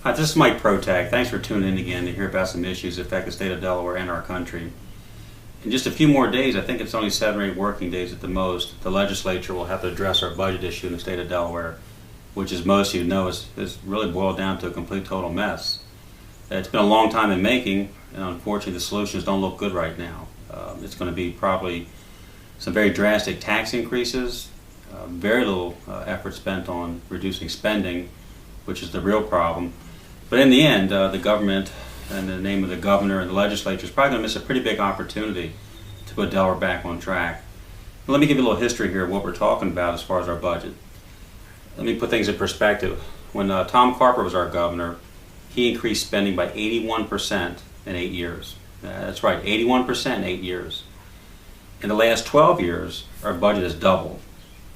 Hi, this is Mike Protack. Thanks for tuning in again to hear about some issues that affect the state of Delaware and our country. In just a few more days, I think it's only 7 or 8 working days at the most, the legislature will have to address our budget issue in the state of Delaware, which, as most of you know, is really boiled down to a complete total mess. It's been a long time in making, and unfortunately the solutions don't look good right now. It's going to be probably some very drastic tax increases, very little effort spent on reducing spending, which is the real problem. But in the end, the government, in the name of the governor and the legislature, is probably going to miss a pretty big opportunity to put Delaware back on track. Let me give you a little history here of what we're talking about as far as our budget. Let me put things in perspective. When Tom Carper was our governor, he increased spending by 81% in 8 years. That's right, 81% in 8 years. In the last 12 years, our budget has doubled.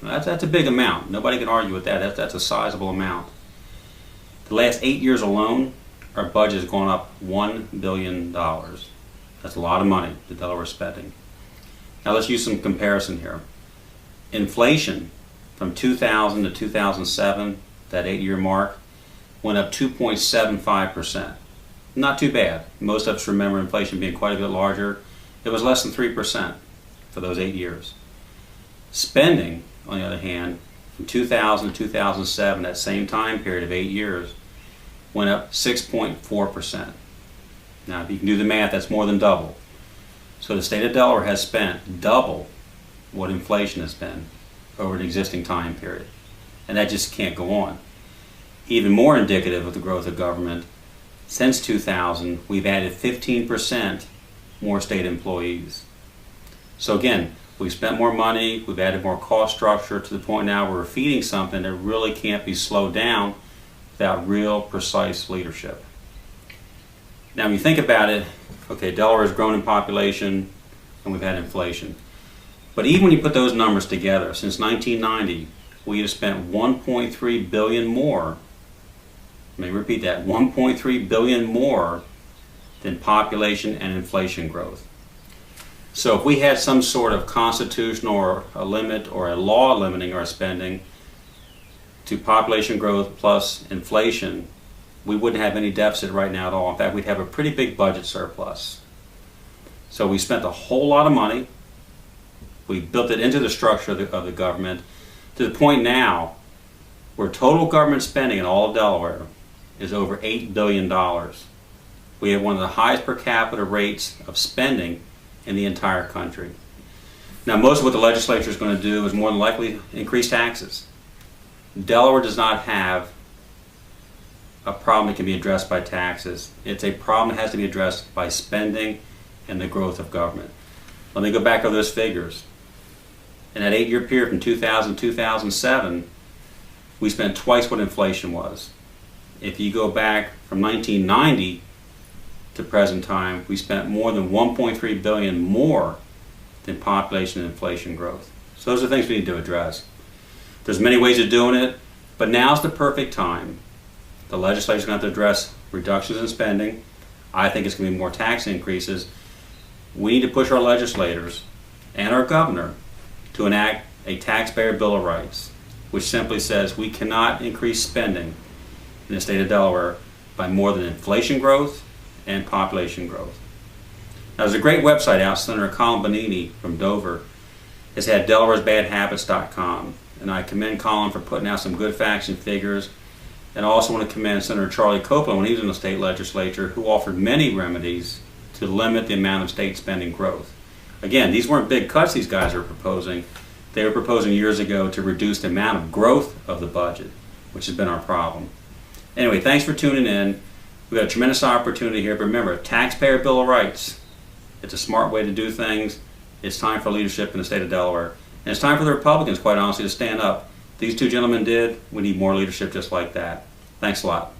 That's a big amount. Nobody can argue with that. That's a sizable amount. The last 8 years alone, our budget has gone up $1 billion. That's a lot of money that Delaware is spending. Now let's use some comparison here. Inflation from 2000 to 2007, that 8-year mark, went up 2.75%. Not too bad. Most of us remember inflation being quite a bit larger. It was less than 3% for those 8 years. Spending, on the other hand, from 2000 to 2007, that same time period of 8 years, went up 6.4%. Now, if you can do the math, that's more than double. So the state of Delaware has spent double what inflation has been over an existing time period. And that just can't go on. Even more indicative of the growth of government, since 2000, we've added 15% more state employees. So again, we've spent more money, we've added more cost structure to the point now where we're feeding something that really can't be slowed down without real, precise leadership. Now, when you think about it, okay, Delaware has grown in population and we've had inflation. But even when you put those numbers together, since 1990, we have spent $1.3 billion more. Let me repeat that, $1.3 billion more than population and inflation growth. So if we had some sort of constitutional or a limit or a law limiting our spending to population growth plus inflation, we wouldn't have any deficit right now at all. In fact, we'd have a pretty big budget surplus. So we spent a whole lot of money. We built it into the structure of the government to the point now where total government spending in all of Delaware is over $8 billion. We have one of the highest per capita rates of spending in the entire country. Now, most of what the legislature is going to do is more than likely increase taxes. Delaware does not have a problem that can be addressed by taxes. It's a problem that has to be addressed by spending and the growth of government. Let me go back over those figures. In that 8-year period from 2000 to 2007, we spent twice what inflation was. If you go back from 1990 to present time, we spent more than $1.3 billion more than population and inflation growth. So those are things we need to address. There's many ways of doing it, but now's the perfect time. The legislature is going to have to address reductions in spending. I think it's going to be more tax increases. We need to push our legislators and our governor to enact a taxpayer bill of rights, which simply says we cannot increase spending in the state of Delaware by more than inflation growth and population growth. Now, there's a great website out. Senator Colin Bonini from Dover has had delawaresbadhabits.com, and I commend Colin for putting out some good facts and figures. And I also want to commend Senator Charlie Copeland when he was in the state legislature, who offered many remedies to limit the amount of state spending growth. Again, these weren't big cuts these guys are proposing. They were proposing years ago to reduce the amount of growth of the budget, which has been our problem. Anyway, thanks for tuning in. We've got a tremendous opportunity here, but remember, taxpayer bill of rights. It's a smart way to do things. It's time for leadership in the state of Delaware. And it's time for the Republicans, quite honestly, to stand up. These two gentlemen did. We need more leadership just like that. Thanks a lot.